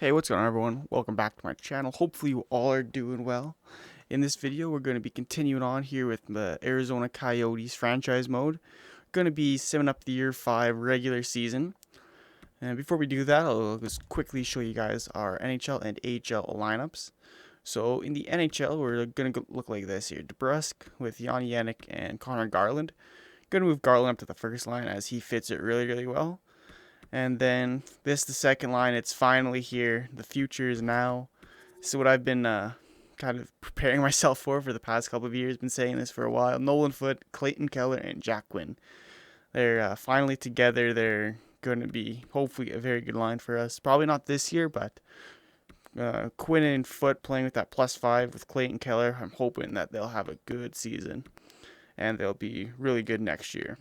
Hey, what's going on, everyone? Welcome back to my channel. Hopefully you all are doing well. In this video, we're going to be continuing on here with the Arizona Coyotes franchise mode. Going to be simming up the Year 5 regular season. And before we do that, I'll just quickly show you guys our NHL and AHL lineups. So in the NHL, we're going to look like this here. DeBrusk with Jan Yannick and Connor Garland. Going to move Garland up to the first line as he fits it really well. And then the second line. It's finally here. The future is now. This is what I've been kind of preparing myself for the past couple of years. Been saying this for a while. Nolan Foote, Clayton Keller, and Jack Quinn. They're finally together. They're going to be hopefully a very good line for us. Probably not this year, but Quinn and Foote playing with that +5 with Clayton Keller. I'm hoping that they'll have a good season and they'll be really good next year.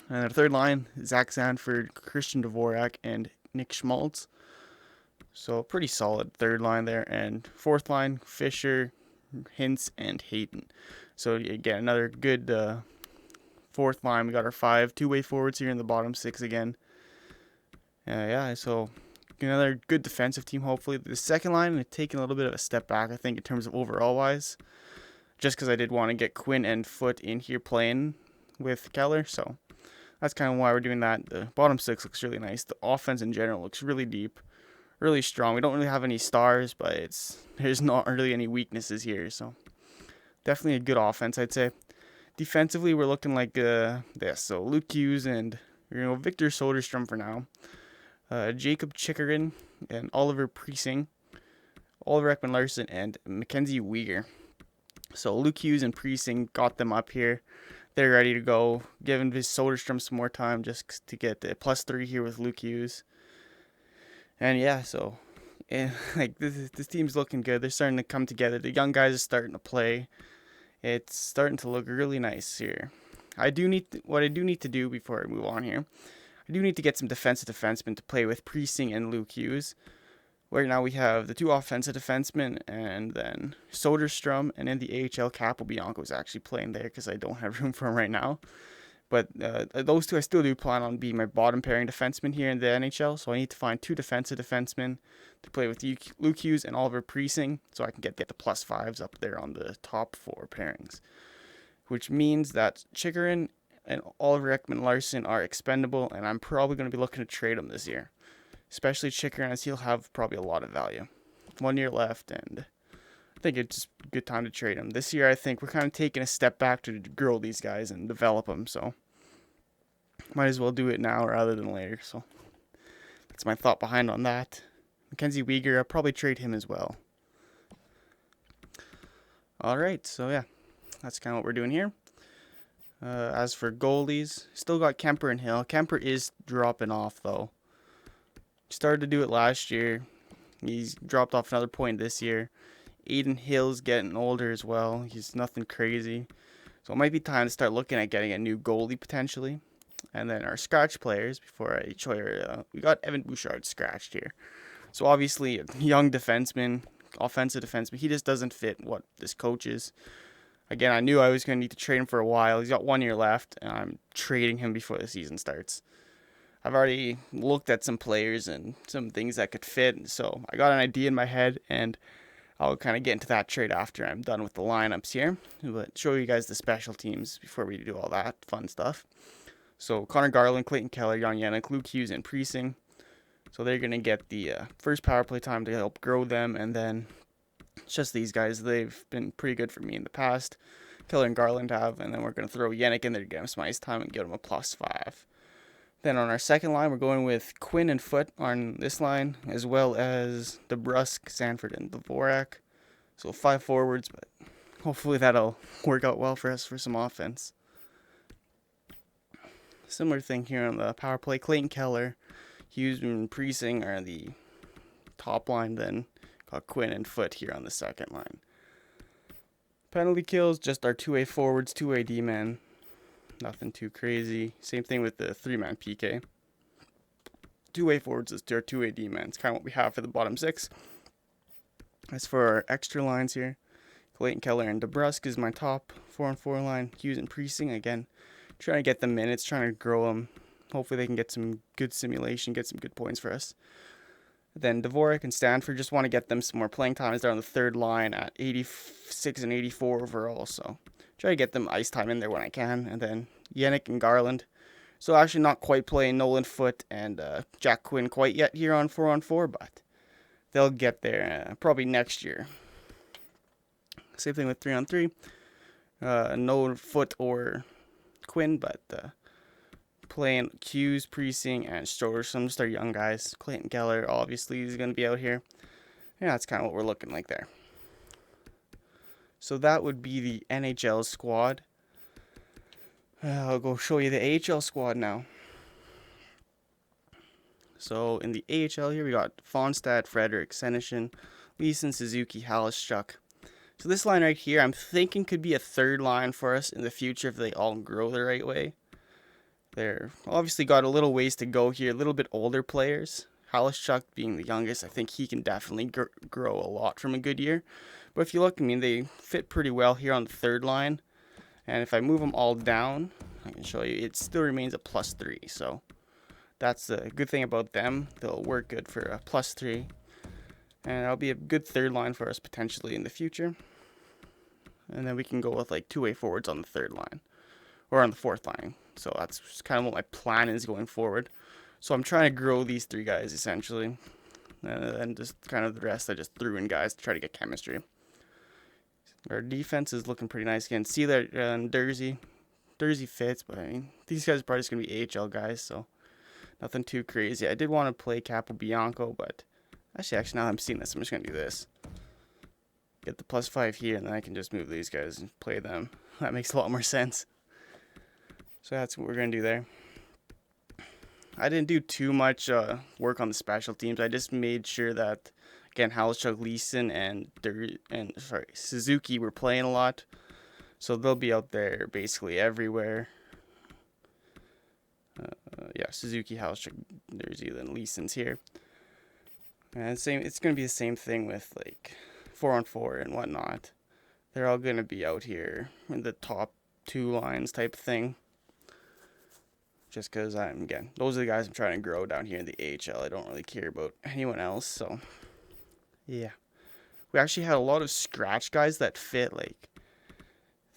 And our third line, Zach Sanford, Christian Dvorak, and Nick Schmaltz. So pretty solid third line there. And fourth line, Fisher, Hintz, and Hayden. So again, another good fourth line. We got our 5 two-way forwards here in the bottom 6 again. So another good defensive team, hopefully. The second line is taking a little bit of a step back, I think, in terms of overall-wise. Just because I did want to get Quinn and Foote in here playing with Keller, so that's kind of why we're doing that. The bottom 6 looks really nice. The offense in general looks really deep, really strong. We don't really have any stars, but there's not really any weaknesses here. So definitely a good offense, I'd say. Defensively, we're looking like this. So Luke Hughes and Victor Soderstrom for now. Jacob Chikrin and Oliver Preissing. Oliver Ekman-Larsson and Mackenzie Weegar. So Luke Hughes and Preissing got them up here. They're ready to go. Giving Soderstrom some more time just to get the +3 here with Luke Hughes. And this team's looking good. They're starting to come together. The young guys are starting to play. It's starting to look really nice here. What I do need to do before I move on here, I do need to get some defensive defensemen to play with Preissing and Luke Hughes. Right now we have the 2 offensive defensemen and then Soderstrom, and in the AHL, Capobianco is actually playing there because I don't have room for him right now. But those 2 I still do plan on being my bottom pairing defensemen here in the NHL, so I need to find 2 defensive defensemen to play with Luke Hughes and Oliver Preissing so I can get the +5s up there on the top 4 pairings. Which means that Chikrin and Oliver Ekman-Larsson are expendable, and I'm probably going to be looking to trade them this year. Especially Chikrin, as he'll have probably a lot of value. 1 year left, and I think it's just a good time to trade him. This year, I think we're kind of taking a step back to grow these guys and develop them, so might as well do it now rather than later. So that's my thought behind on that. Mackenzie Weegar, I'll probably trade him as well. Alright, so yeah, that's kind of what we're doing here. As for goalies, still got Kemper and Hill. Kemper is dropping off, though. Started to do it last year. He's dropped off another point this year. Aiden Hill's getting older as well. He's nothing crazy. So it might be time to start looking at getting a new goalie potentially. And then our scratch players, before I show you, we got Evan Bouchard scratched here. So obviously, a young defenseman, offensive defenseman, he just doesn't fit what this coach is. Again, I knew I was going to need to trade him for a while. He's got 1 year left, and I'm trading him before the season starts. I've already looked at some players and some things that could fit, so I got an idea in my head, and I'll kind of get into that trade after I'm done with the lineups here. But show you guys the special teams before we do all that fun stuff. So Connor Garland, Clayton Keller, Jan Yannick, Luke Hughes, and Preissing. So they're going to get the first power play time to help grow them, and then it's just these guys. They've been pretty good for me in the past. Keller and Garland have, and then we're going to throw Yannick in there to get him some ice time and get him a +5. Then on our second line, we're going with Quinn and Foote on this line, as well as DeBrusk, Sanford, and Dvorak. So 5 forwards, but hopefully that'll work out well for us for some offense. Similar thing here on the power play. Clayton Keller, Hughes, and Preissing are the top line. Then got Quinn and Foote here on the second line. Penalty kills, just our 2-way forwards, 2-way D-men. Nothing too crazy. Same thing with the 3-man PK. 2-way forwards is our 2-way D-men. It's kind of what we have for the bottom 6. As for our extra lines here, Clayton Keller and DeBrusk is my top 4-on-4 line. Hughes and Preissing, again, trying to get them minutes, trying to grow them. Hopefully they can get some good simulation, get some good points for us. Then Dvorak and Stanford, just want to get them some more playing time as they're on the third line at 86 and 84 overall. So try to get them ice time in there when I can. And then Yannick and Garland. So actually not quite playing Nolan Foote and Jack Quinn quite yet here on 4-on-4, but they'll get there probably next year. Same thing with 3-on-3. No Foote or Quinn, but playing Hughes, Precinct, and Stroder. Some just our young guys. Clayton Geller, obviously, is going to be out here. Yeah, that's kind of what we're looking like there. So that would be the NHL squad. I'll go show you the AHL squad now. So in the AHL here, we got Fonstad, Frederick, Senishin, Leeson, Suzuki, Halishchuk. So this line right here, I'm thinking could be a third line for us in the future if they all grow the right way. They're obviously got a little ways to go here, a little bit older players. Halishchuk being the youngest, I think he can definitely grow a lot from a good year. But if you look, I mean, they fit pretty well here on the third line. And if I move them all down, I can show you, it still remains a +3. So that's the good thing about them. They'll work good for a +3. And that'll be a good third line for us potentially in the future. And then we can go with like two-way forwards on the third line. Or on the fourth line. So that's just kind of what my plan is going forward. So I'm trying to grow these three guys essentially. And then just kind of the rest I just threw in guys to try to get chemistry. Our defense is looking pretty nice again. See that Dursey. Dursey fits, but I mean, these guys are probably just going to be AHL guys, so nothing too crazy. I did want to play Capobianco, but actually now that I'm seeing this, I'm just going to do this. Get the +5 here, and then I can just move these guys and play them. That makes a lot more sense. So that's what we're going to do there. I didn't do too much work on the special teams. I just made sure that, again, Halishchuk, Leeson, and Suzuki were playing a lot. So they'll be out there basically everywhere. Yeah, Suzuki, Halishchuk, Dursey, then Leeson's here. And it's going to be the same thing with like 4-on-4 and whatnot. They're all going to be out here in the top two lines type of thing. Just because again, those are the guys I'm trying to grow down here in the AHL. I don't really care about anyone else. So, yeah. We actually had a lot of scratch guys that fit, like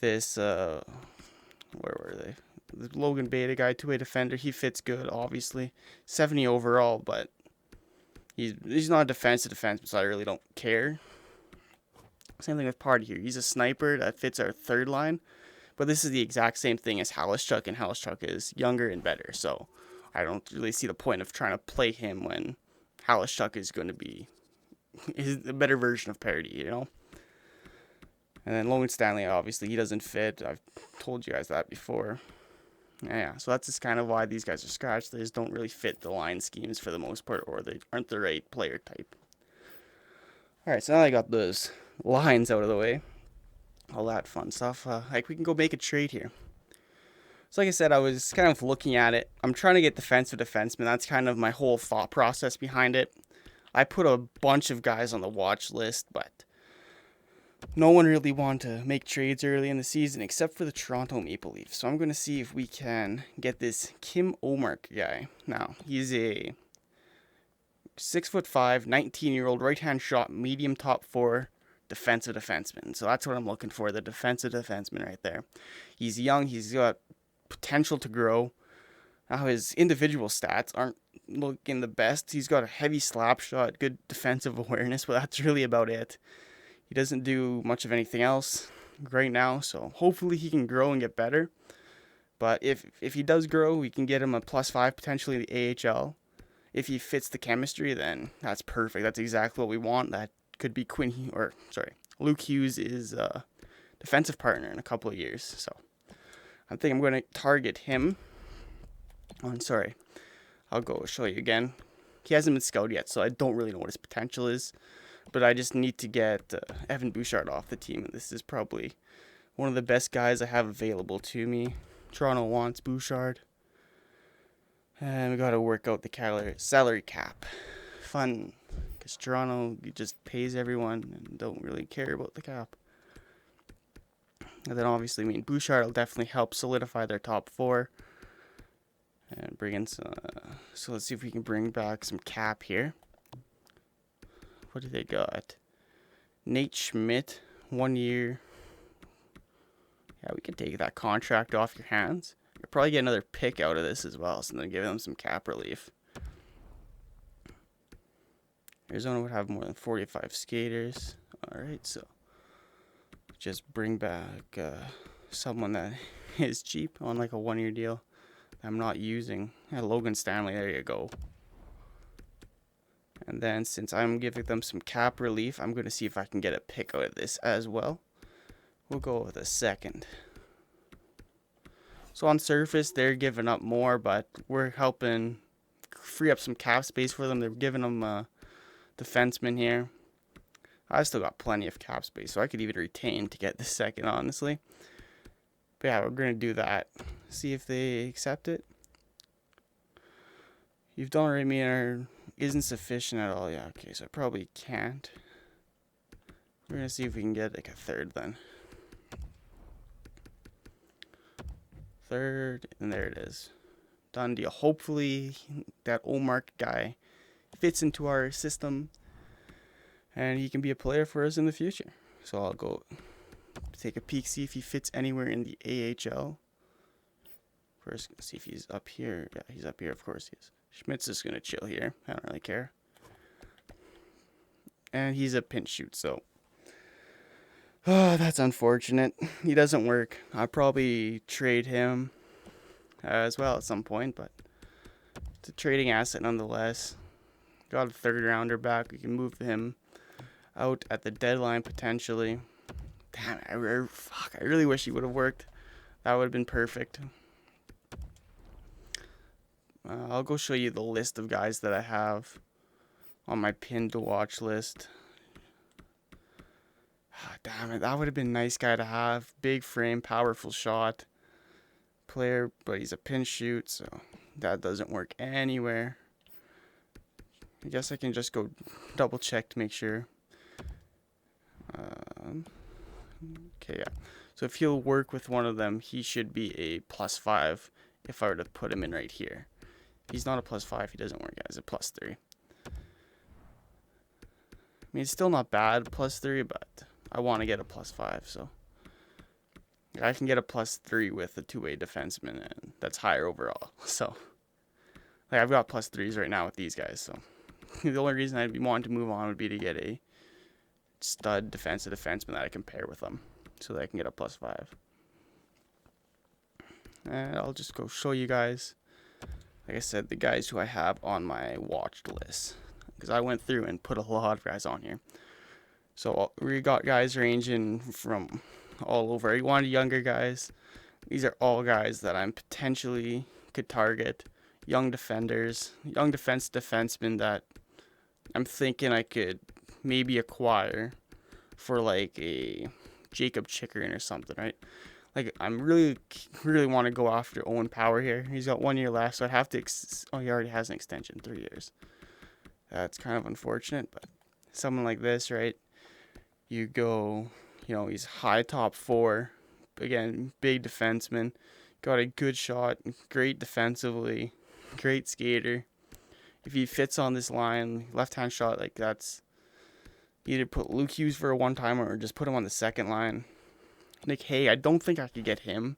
this, where were they? The Logan Beta guy, two-way defender. He fits good, obviously. 70 overall, but he's not a defensive defenseman, so I really don't care. Same thing with Party here. He's a sniper that fits our third line. But this is the exact same thing as Halishchuk, and Halishchuk is younger and better. So I don't really see the point of trying to play him when Halishchuk is going to be a better version of Parody, you know? And then Logan Stanley, obviously, he doesn't fit. I've told you guys that before. Yeah, so that's just kind of why these guys are scratched. They just don't really fit the line schemes for the most part, or they aren't the right player type. All right, so now I got those lines out of the way. All that fun stuff. Like, we can go make a trade here. So like I said, I was kind of looking at it. I'm trying to get defensive defensemen. That's kind of my whole thought process behind it. I put a bunch of guys on the watch list, but no one really wanted to make trades early in the season except for the Toronto Maple Leafs. So I'm going to see if we can get this Kim Omark guy. Now, he's a 6'5", 19-year-old right-hand shot, medium top four defensive defenseman. So that's what I'm looking for, the defensive defenseman right there. He's young. He's got potential to grow. Now, his individual stats aren't looking the best. He's got a heavy slap shot, good defensive awareness, but that's really about it. He doesn't do much of anything else right now, so hopefully he can grow and get better. But if he does grow, we can get him a +5 potentially in the AHL. If he fits the chemistry, then that's perfect. That's exactly what we want. That could be Luke Hughes' defensive partner in a couple of years. So I think I'm going to target him. I'll go show you again. He hasn't been scouted yet, so I don't really know what his potential is. But I just need to get Evan Bouchard off the team. And this is probably one of the best guys I have available to me. Toronto wants Bouchard. And we got to work out the salary cap. Fun. Because Toronto just pays everyone and don't really care about the cap. And then obviously, Bouchard will definitely help solidify their top four. And bring in some... so let's see if we can bring back some cap here. what do they got? Nate Schmidt, 1 year. Yeah, we can take that contract off your hands. You'll probably get another pick out of this as well, so then give them some cap relief. Arizona would have more than 45 skaters. Alright, so just bring back someone that is cheap on like a 1 year deal I'm not using. Yeah, Logan Stanley, there you go. And then since I'm giving them some cap relief, I'm going to see if I can get a pick out of this as well. We'll go with a second. So on surface, they're giving up more, but we're helping free up some cap space for them. They're giving them a defenseman here. I still got plenty of cap space, so I could even retain to get the second, honestly. But yeah, we're going to do that. See if they accept it. You've done already isn't sufficient at all. Yeah, okay, so I probably can't. We're going to see if we can get like a third then. Third, and there it is. Done deal. Hopefully that Olmark guy fits into our system and he can be a player for us in the future. So I'll go take a peek, see if he fits anywhere in the AHL. First, see if he's up here. Yeah, he's up here. Of course he is. Schmidt's just going to chill here. I don't really care. And he's a pinch shoot, so. Oh, that's unfortunate. He doesn't work. I'll probably trade him as well at some point, but it's a trading asset nonetheless. Got a third rounder back. We can move him out at the deadline potentially. Damn it, I really wish he would have worked. That would have been perfect. I'll go show you the list of guys that I have on my pinned to watch list. Damn it, that would have been a nice guy to have. Big frame, powerful shot player, but he's a pinch shoot, so that doesn't work anywhere. I guess I can just go double check to make sure. Okay, yeah. So if he'll work with one of them, he should be a +5 if I were to put him in right here. If he's not a +5, he doesn't work as a +3. I mean, it's still not bad, +3, but I want to get a +5, so I can get a +3 with a two-way defenseman, and that's higher overall. So, like, I've got +3s right now with these guys, so the only reason I'd be wanting to move on would be to get a stud defenseman that I can pair with them, so that I can get a +5. And I'll just go show you guys, like I said, the guys who I have on my watched list, because I went through and put a lot of guys on here. So we got guys ranging from all over. You wanted younger guys. These are all guys that I'm potentially could target. Young defenders, young defensemen that I'm thinking I could maybe acquire for like a Jacob Chikrin or something, right? Like, I'm really want to go after Owen Power here. He's got 1 year left, so I'd have to he already has an extension, 3 years. That's kind of unfortunate, but someone like this, right? You go, he's high top 4. Again, big defenseman. Got a good shot, great defensively, great skater. If he fits on this line, left-hand shot, like, that's either put Luke Hughes for a one-timer or just put him on the second line. Nick Hay, I don't think I could get him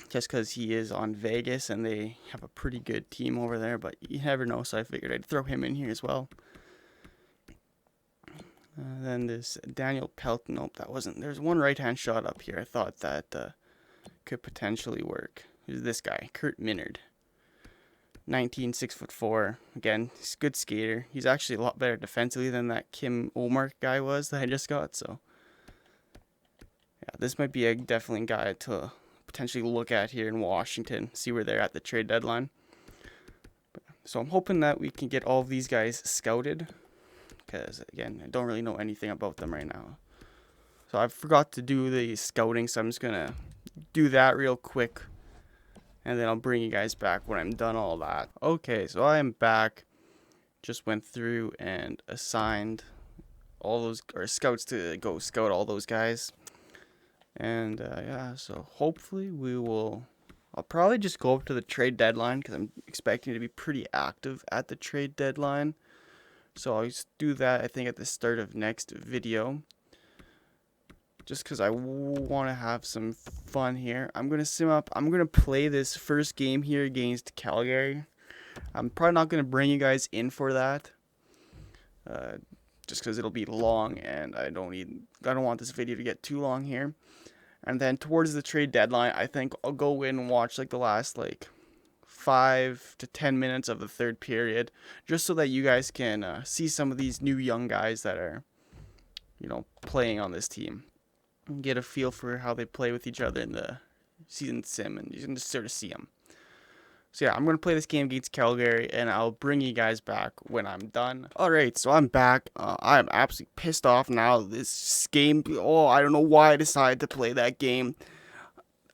just because he is on Vegas and they have a pretty good team over there, but you never know, so I figured I'd throw him in here as well. Then this Daniel Pelt, nope, that wasn't. There's one right-hand shot up here I thought that could potentially work. Who's this guy? Kurt Minard. 19, 6'4". Again, he's a good skater. He's actually a lot better defensively than that Kim Olmark guy was that I just got, so yeah, this might be a definitely guy to potentially look at here in Washington, see where they're at the trade deadline. So I'm hoping that we can get all of these guys scouted, because again, I don't really know anything about them right now. So I forgot to do the scouting, so I'm just gonna do that real quick, and then I'll bring you guys back when I'm done all that. Okay, so I am back. Just went through and assigned all those scouts to go scout all those guys. And yeah, so hopefully I'll probably just go up to the trade deadline because I'm expecting to be pretty active at the trade deadline So I'll just do that, I think, at the start of next video. Just because I want to have some fun here. I'm going to sim up. I'm going to play this first game here against Calgary. I'm probably not going to bring you guys in for that. Just because it'll be long and I don't want this video to get too long here. And then towards the trade deadline, I think I'll go in and watch like the last 5 to 10 minutes of the third period, just so that you guys can see some of these new young guys that are, playing on this team, and get a feel for how they play with each other in the season sim, and you can just sort of see them. So yeah, I'm going to play this game against Calgary, and I'll bring you guys back when I'm done. Alright, so I'm back. I'm absolutely pissed off now. This game, I don't know why I decided to play that game.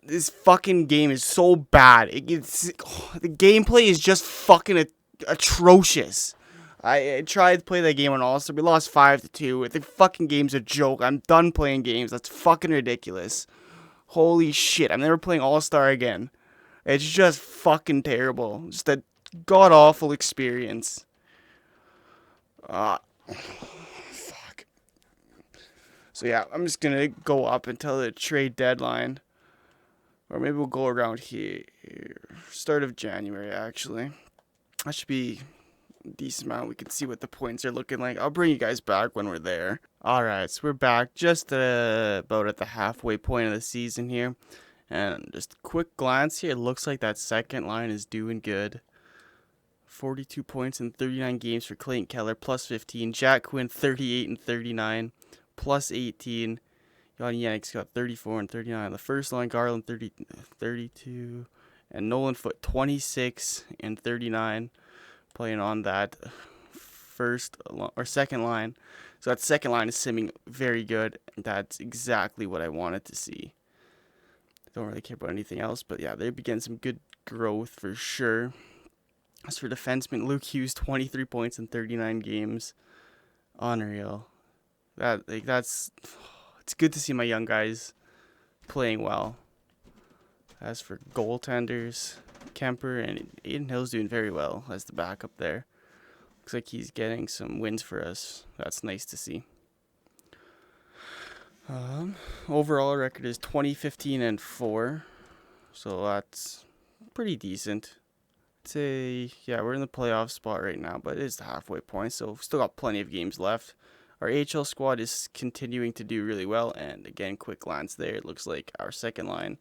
This fucking game is so bad. The gameplay is just fucking atrocious. I tried to play that game on All-Star. We lost 5-2. The fucking game's a joke. I'm done playing games. That's fucking ridiculous. Holy shit. I'm never playing All-Star again. It's just fucking terrible. Just a god-awful experience. Fuck. So yeah, I'm just gonna go up until the trade deadline. Or maybe we'll go around here. Start of January, actually. That should be a decent amount. We can see what the points are looking like. I'll bring you guys back when we're there. Alright, so we're back just about at the halfway point of the season here. And just a quick glance here, it looks like that second line is doing good. 42 points in 39 games for Clayton Keller, plus 15. Jack Quinn, 38 and 39, plus 18. Jan Yannick's got 34 and 39 on the first line. Garland, 32. And Nolan Foote, 26 and 39, playing on that second line. So that second line is simming very good. That's exactly what I wanted to see. Don't really care about anything else, but yeah, they're getting some good growth for sure. As for defenseman, Luke Hughes, 23 points in 39 games. Unreal. It's good to see my young guys playing well. As for goaltenders, Kemper and Aiden Hill's doing very well as the backup there. Looks like he's getting some wins for us. That's nice to see. Overall record is 20-15-4, so that's pretty decent. I'd say, yeah, we're in the playoff spot right now, but it is the halfway point, so we've still got plenty of games left. Our AHL squad is continuing to do really well, and again, quick glance there, it looks like our second line,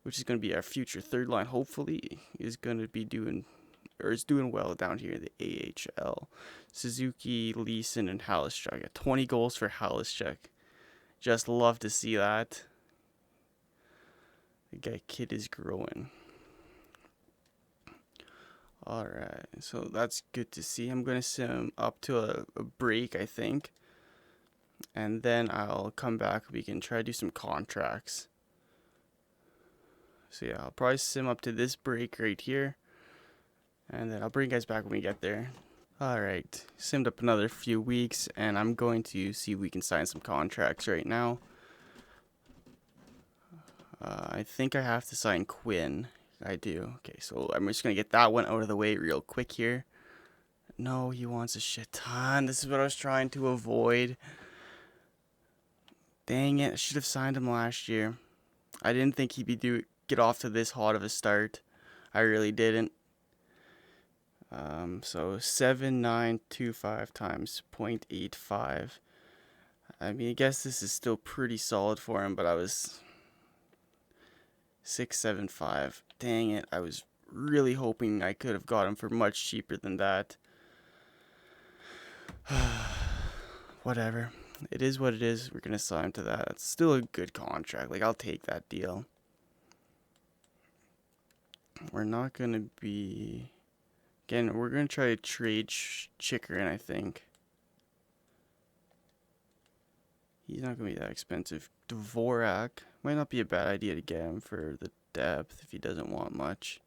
which is going to be our future third line, hopefully, is going to be doing well down here in the AHL. Suzuki, Leeson, and Halischuk. Got 20 goals for Halischuk. Just love to see that. The kid is growing. Alright, so that's good to see. I'm going to sim up to a break, I think. And then I'll come back. We can try to do some contracts. So yeah, I'll probably sim up to this break right here. And then I'll bring you guys back when we get there. Alright, simmed up another few weeks, and I'm going to see if we can sign some contracts right now. I think I have to sign Quinn. I do. Okay, so I'm just going to get that one out of the way real quick here. No, he wants a shit ton. This is what I was trying to avoid. Dang it, I should have signed him last year. I didn't think he'd get off to this hot of a start. I really didn't. So 7925 times 0.85. I mean, I guess this is still pretty solid for him, but I was 675. Dang it, I was really hoping I could have got him for much cheaper than that. Whatever. It is what it is. We're going to sign to that. It's still a good contract. I'll take that deal. We're not going to be... Again, we're going to try to trade Chikrin, I think. He's not going to be that expensive. Dvorak. Might not be a bad idea to get him for the depth if he doesn't want much.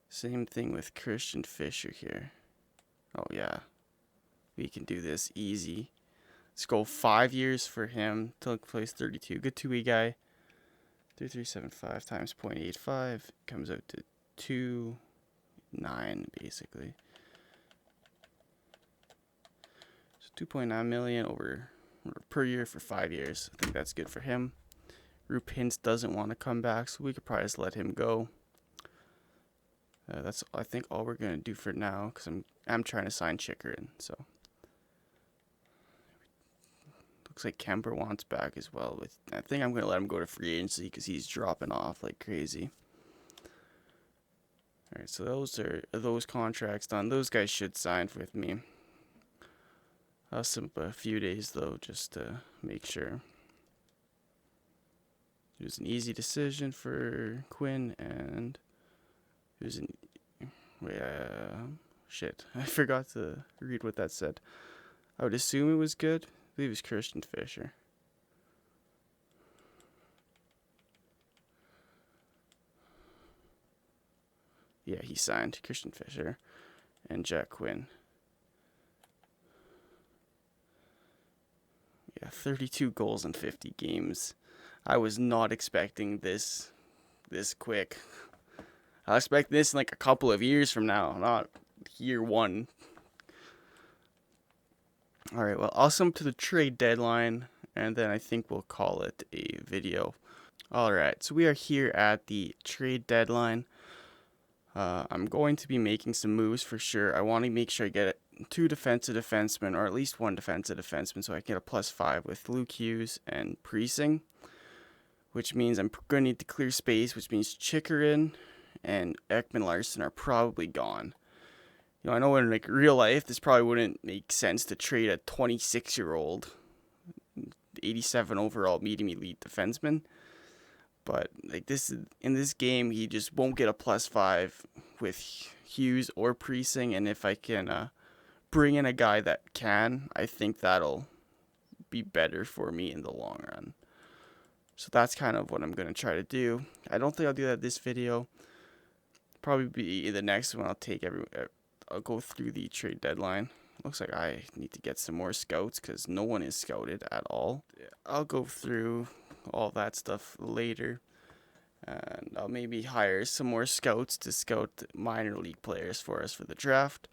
Same thing with Christian Fischer here. Oh, yeah. We can do this easy. Let's go 5 years for him till place 32. Good 2-way guy. 3375 times 0.85 comes out to 2.9 basically. $2.9 million over per year for 5 years. I think that's good for him. Roop Hintz doesn't want to come back, so we could probably just let him go. That's I think all we're gonna do for now, because I'm trying to sign Chikrin. So looks like Kemper wants back as well. I think I'm gonna let him go to free agency because he's dropping off like crazy. All right, so those are those contracts done. Those guys should sign with me. I'll skip a few days though, just to make sure. It was an easy decision for Quinn, and it was an shit. I forgot to read what that said. I would assume it was good. I believe it was Christian Fischer. Yeah, he signed Christian Fischer and Jack Quinn. Yeah, 32 goals in 50 games. I was not expecting this quick. I expect this in like a couple of years from now, not year one. All right, well, I'll sum to the trade deadline, and then I think we'll call it a video. All right, so we are here at the trade deadline. I'm going to be making some moves for sure. I want to make sure I get 2 defensive defensemen, or at least 1 defensive defenseman, so I can get a +5 with Luke Hughes and Priesing, which means I'm going to need to clear space, which means Chikrin and Ekman Larsson are probably gone. You know, I know in like real life, this probably wouldn't make sense to trade a 26-year-old, 87 overall medium elite defenseman. But like in this game, he just won't get a +5 with Hughes or Priesing, and if I can bring in a guy that can, I think that'll be better for me in the long run. So that's kind of what I'm gonna try to do. I don't think I'll do that this video. Probably be the next one. I'll go through the trade deadline. Looks like I need to get some more scouts because no one is scouted at all. I'll go through all that stuff later, and I'll maybe hire some more scouts to scout minor league players for us for the draft.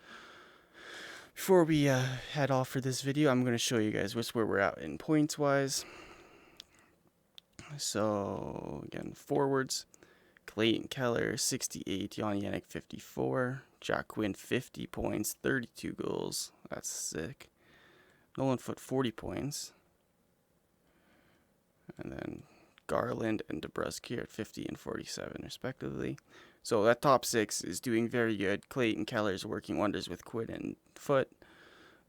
Before we head off for this video, I'm going to show you guys where we're at in points wise. So again, forwards: Clayton Keller 68, Jan Yannick 54, Jack Quinn 50 points, 32 goals. That's sick. Nolan Foote 40 points. And then Garland and DeBrusk at 50 and 47 respectively. So that top 6 is doing very good. Clayton Keller is working wonders with Quinn and Foote.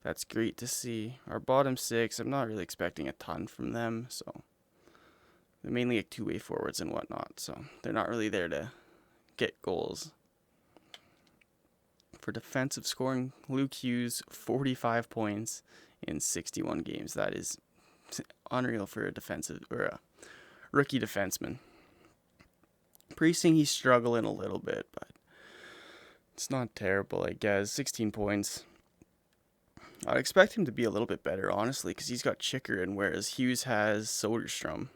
That's great to see. Our bottom 6, I'm not really expecting a ton from them. So they're mainly like two-way forwards and whatnot. So they're not really there to get goals. For defensive scoring, Luke Hughes 45 points in 61 games. That is unreal for a defensive or a rookie defenseman. Priesing, he's struggling a little bit, but it's not terrible, I guess. 16 points. I'd expect him to be a little bit better, honestly, because he's got Chikrin, whereas Hughes has Soderstrom.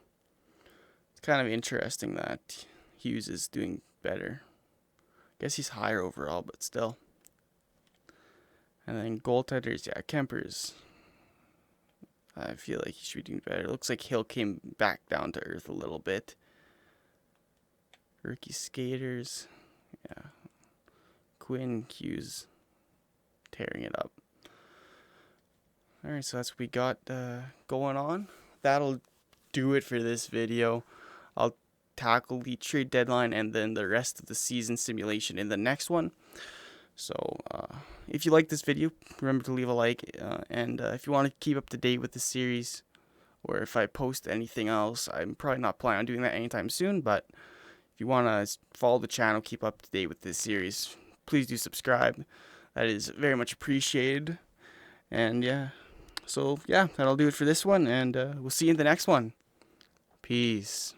It's kind of interesting that Hughes is doing better. I guess he's higher overall, but still. And then goaltenders, yeah, Kemper's. I feel like he should be doing better. It looks like Hill came back down to earth a little bit. Rookie skaters, yeah. Quinn, Hughes, tearing it up. Alright, so that's what we got going on. That'll do it for this video. I'll tackle the trade deadline and then the rest of the season simulation in the next one. So if you like this video, remember to leave a like, and if you want to keep up to date with the series, or if I post anything else, I'm probably not planning on doing that anytime soon, but if you want to follow the channel, keep up to date with this series, please do subscribe. That is very much appreciated. And yeah, so yeah, that'll do it for this one, and we'll see you in the next one. Peace.